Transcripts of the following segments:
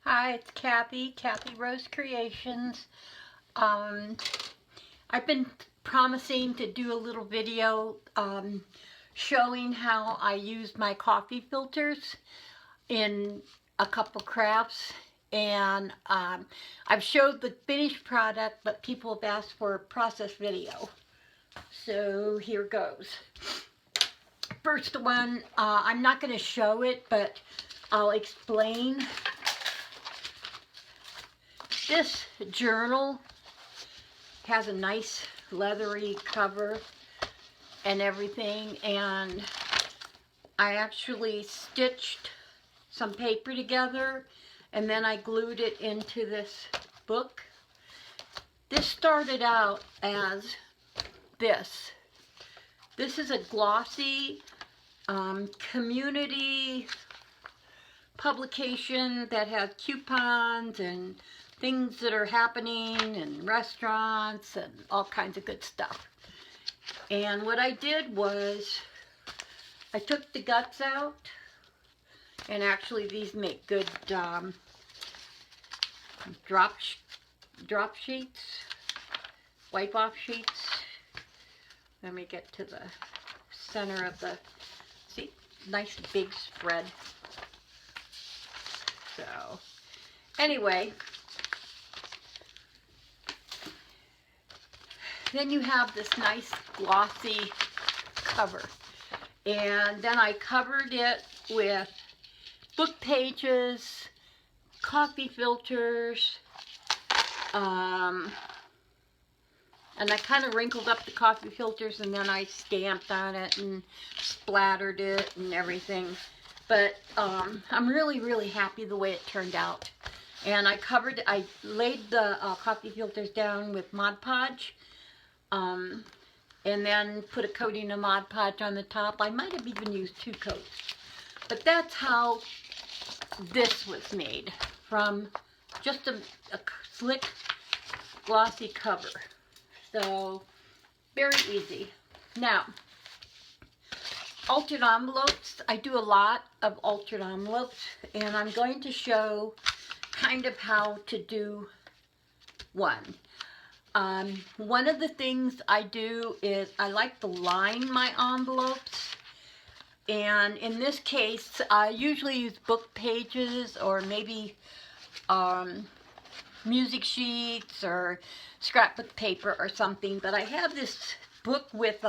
Hi, it's Kathy Rose Creations. Um, I've been promising to do a little video showing how I use my coffee filters in a couple crafts, and I've showed the finished product, but people have asked for a process video. So here goes. First one, I'm not going to show it, but I'll explain. This journal has a nice leathery cover and everything, and I actually stitched some paper together and then I glued it into this book. This started out as this. This is a glossy community publication that has coupons and things that are happening in restaurants and all kinds of good stuff. And what I did was I took the guts out, and actually these make good drop sheets, wipe off sheets. Let me get to the center of the, see, nice big spread. So anyway, then you have this nice glossy cover, and then I covered it with book pages, coffee filters, and I kind of wrinkled up the coffee filters, and then I stamped on it and splattered it and everything. But I'm really happy the way it turned out. And I laid the coffee filters down with Mod Podge, and then put a coating of Mod Podge on the top. I might have even used 2 coats. But that's how this was made, from just a slick, glossy cover. So, very easy. Now, altered envelopes. I do a lot of altered envelopes, and I'm going to show kind of how to do one. One of the things I do is I like to line my envelopes, and in this case I usually use book pages or maybe music sheets or scrapbook paper or something, but I have this book with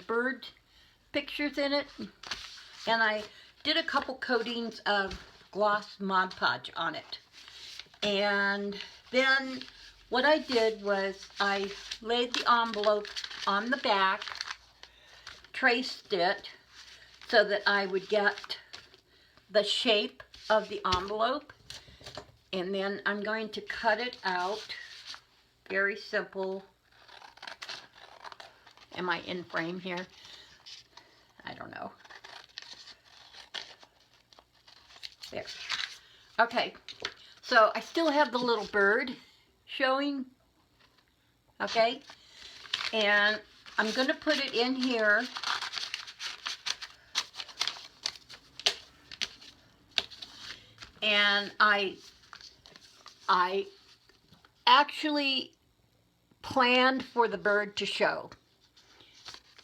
bird pictures in it, and I did a couple coatings of gloss Mod Podge on it. And then what I did was I laid the envelope on the back, traced it so that I would get the shape of the envelope, and then I'm going to cut it out. Very simple. Am I in frame here? I don't know. There. Okay, so I still have the little bird showing. Okay, and I'm going to put it in here. And I actually planned for the bird to show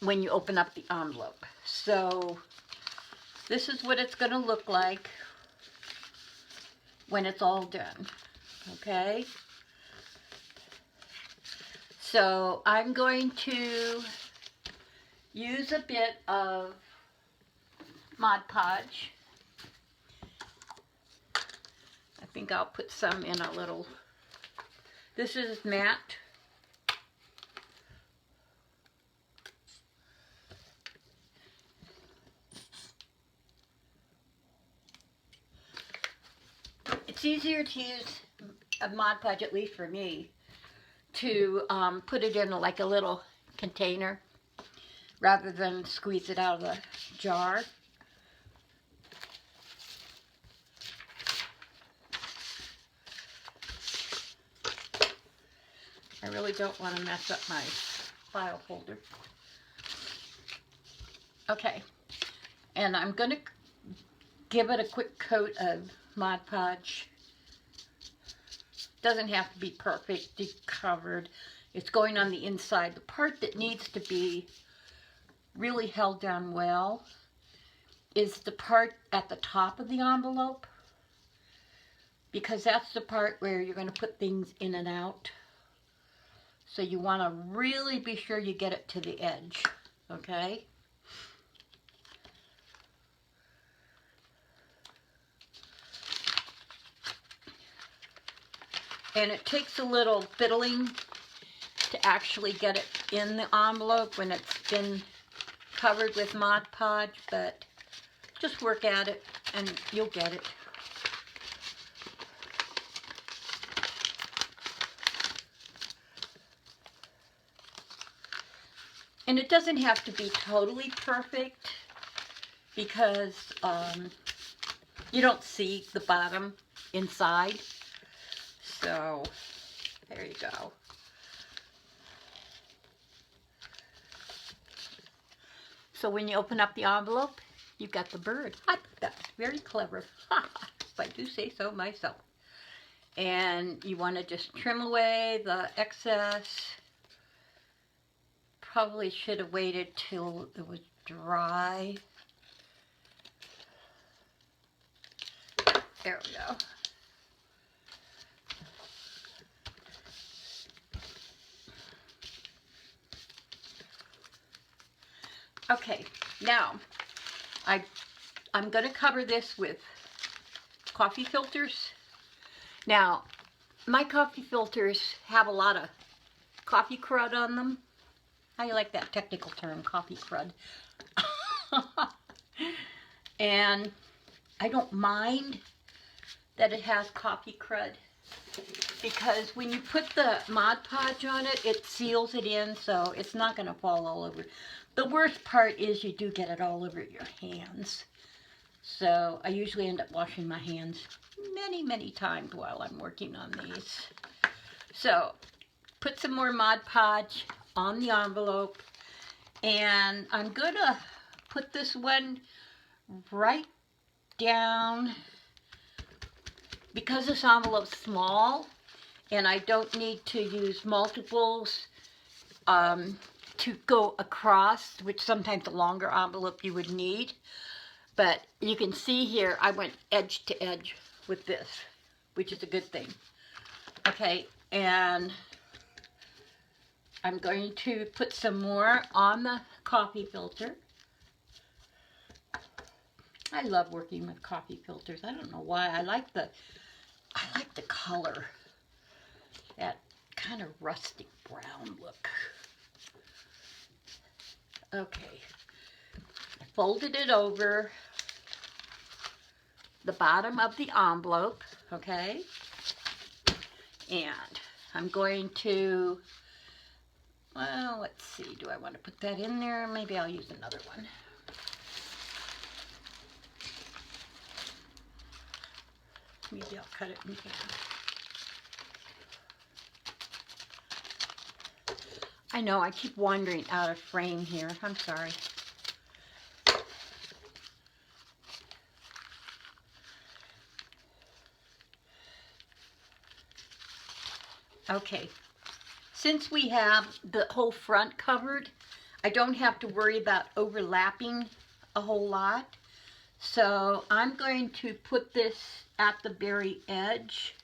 when you open up the envelope. So this is what it's going to look like when it's all done. Okay? So I'm going to use a bit of Mod Podge. I think I'll put some in a little, this is matte. It's easier to use a Mod Podge, at least for me, to put it in like a little container rather than squeeze it out of the jar. I really don't want to mess up my file folder. Okay, and I'm going to give it a quick coat of Mod Podge Doesn't have to be perfectly covered. It's going on the inside. The part that needs to be really held down well is the part at the top of the envelope, because that's the part where you're going to put things in and out. So you want to really be sure you get it to the edge, okay? And it takes a little fiddling to actually get it in the envelope when it's been covered with Mod Podge, but just work at it and you'll get it. And it doesn't have to be totally perfect, because you don't see the bottom inside. So there you go. So when you open up the envelope, you've got the bird. I think that's very clever, if I do say so myself. And you want to just trim away the excess. Probably should have waited till it was dry. There we go. Okay, now I'm going to cover this with coffee filters. Now, my coffee filters have a lot of coffee crud on them. How do you like that technical term, coffee crud? And I don't mind that it has coffee crud, because when you put the Mod Podge on it, it seals it in, so it's not going to fall all over. The worst part is you do get it all over your hands. So I usually end up washing my hands many, many times while I'm working on these. So put some more Mod Podge on the envelope, and I'm going to put this one right down, because this envelope's small and I don't need to use multiples to go across, which sometimes a longer envelope you would need. But you can see here I went edge to edge with this, which is a good thing. Okay, and I'm going to put some more on the coffee filter. I love working with coffee filters. I don't know why. I like the color. That kind of rustic brown look. Okay. I folded it over the bottom of the envelope, okay? And I'm going to, well, let's see. Do I want to put that in there? Maybe I'll use another one. Maybe I'll cut it in half. I know, I keep wandering out of frame here. I'm sorry. Okay. Since we have the whole front covered, I don't have to worry about overlapping a whole lot. So I'm going to put this at the very edge.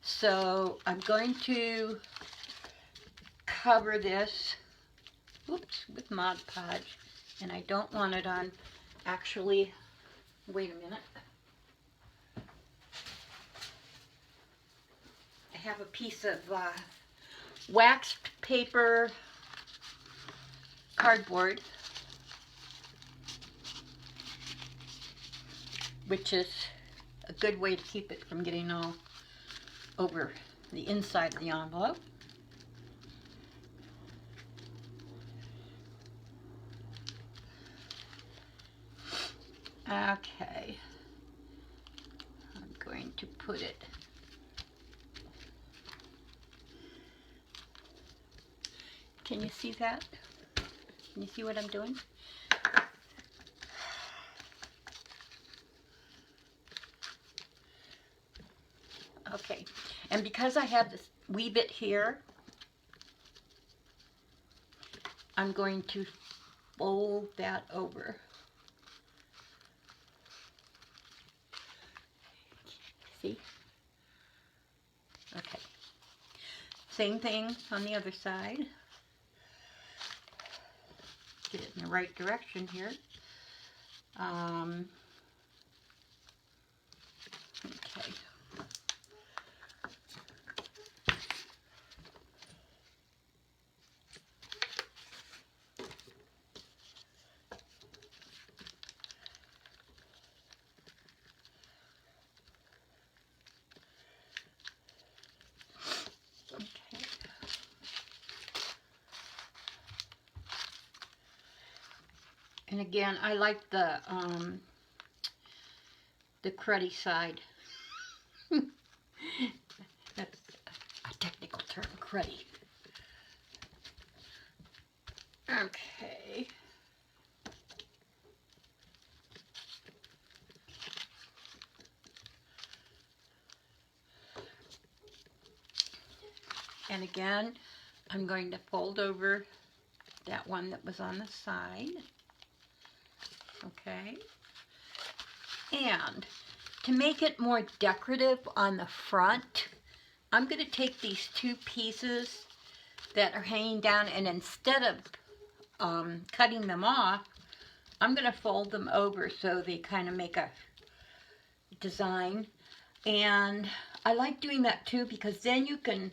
So I'm going to cover this, oops, with Mod Podge, and I don't want it on, actually, wait a minute. I have a piece of waxed paper cardboard, which is a good way to keep it from getting all over the inside of the envelope. Okay, I'm going to put it Can you see that? Can you see what I'm doing? Okay, and because I have this wee bit here, I'm going to fold that over. See? Okay. Same thing on the other side. Get it in the right direction here. Okay. And again, I like the cruddy side. That's a technical term, cruddy. Okay. And again, I'm going to fold over that one that was on the side. Okay. And to make it more decorative on the front, I'm going to take these two pieces that are hanging down, and instead of cutting them off, I'm going to fold them over so they kind of make a design. And I like doing that too, because then you can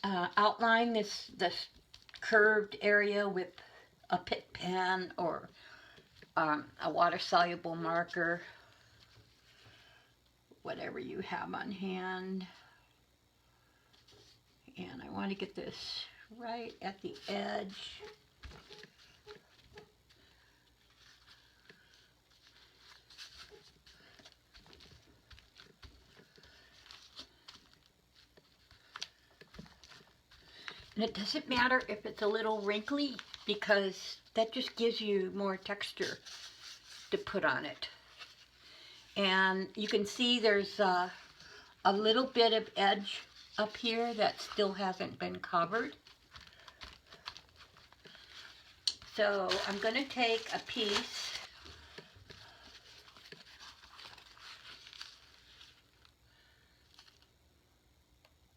outline this curved area with a Pitt pen or a water-soluble marker, whatever you have on hand. And I want to get this right at the edge. And it doesn't matter if it's a little wrinkly, because that just gives you more texture to put on it. And you can see there's a little bit of edge up here that still hasn't been covered. So I'm going to take a piece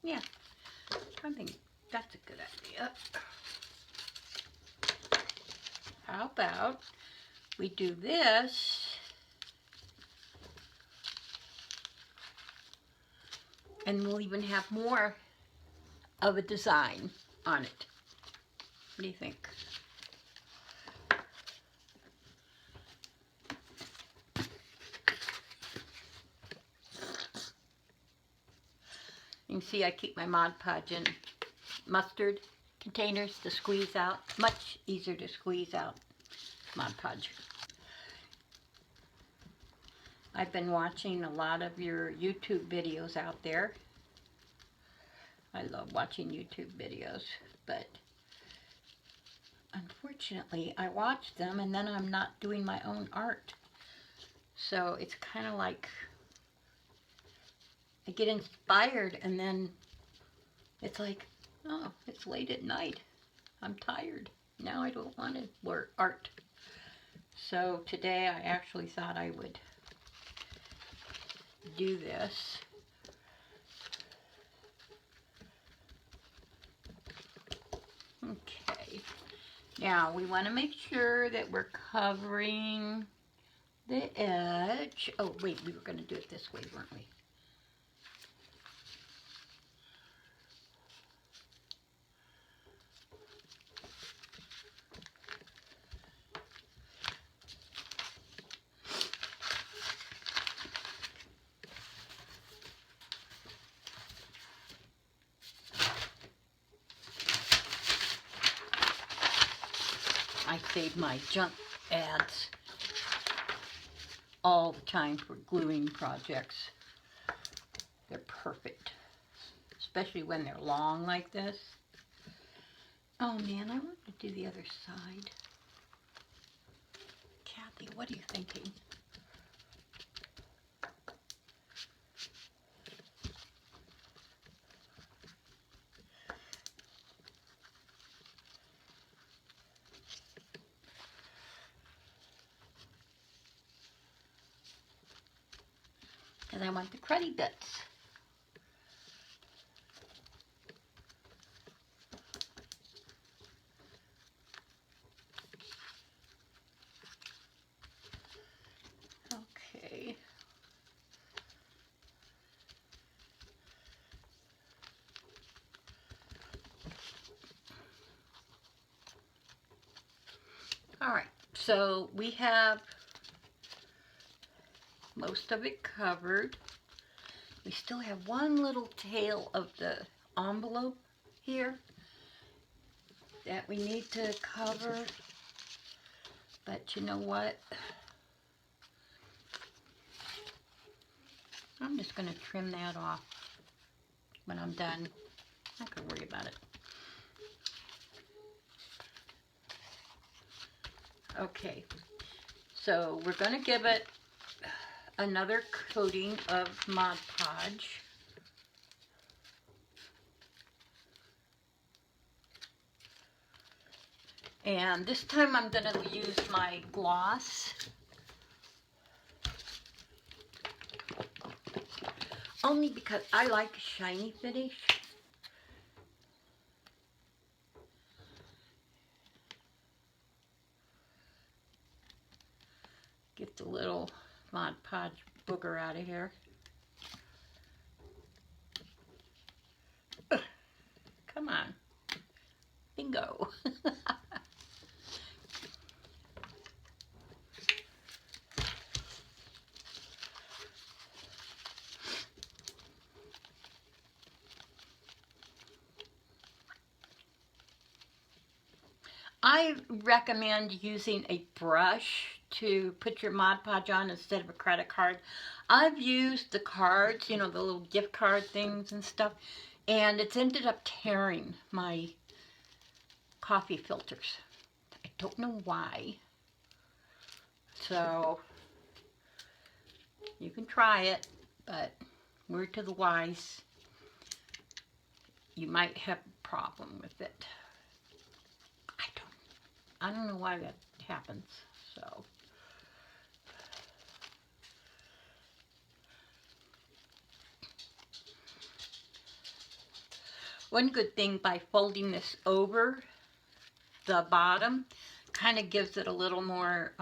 yeah, I think that's a good idea. How about we do this and we'll even have more of a design on it. What do you think? You can see I keep my Mod Podge in mustard containers to squeeze out. Much easier to squeeze out Mod Podge. I've been watching a lot of your YouTube videos out there. I love watching YouTube videos, but unfortunately I watch them and then I'm not doing my own art. So it's kind of like I get inspired and then it's like, oh, it's late at night. I'm tired. Now I don't want to work art. So today I actually thought I would do this. Okay. Now we want to make sure that we're covering the edge. Oh wait, we were going to do it this way, weren't we? I save my junk ads all the time for gluing projects. They're perfect, especially when they're long like this. Oh man, I want to do the other side. Kathy, what are you thinking? because I want the cruddy bits. Okay. All right, so we have most of it covered. We still have one little tail of the envelope here that we need to cover, but you know what? I'm just going to trim that off when I'm done. I'm not going to worry about it. Okay, so we're going to give it another coating of Mod Podge. And this time I'm going to use my gloss. Only because I like a shiny finish. Get the little Mod Podge booger out of here. Ugh, come on. Bingo. I recommend using a brush to put your Mod Podge on instead of a credit card. I've used the cards, you know, the little gift card things and stuff, and it's ended up tearing my coffee filters. I don't know why. So, you can try it, but word to the wise, you might have a problem with it. I don't know why that happens, so. One good thing by folding this over the bottom kind of gives it a little more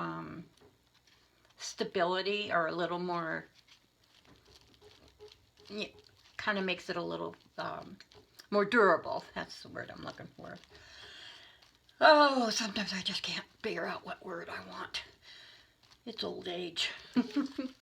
stability, or a little more, yeah, kind of makes it a little more durable. That's the word I'm looking for. Oh, sometimes I just can't figure out what word I want. It's old age.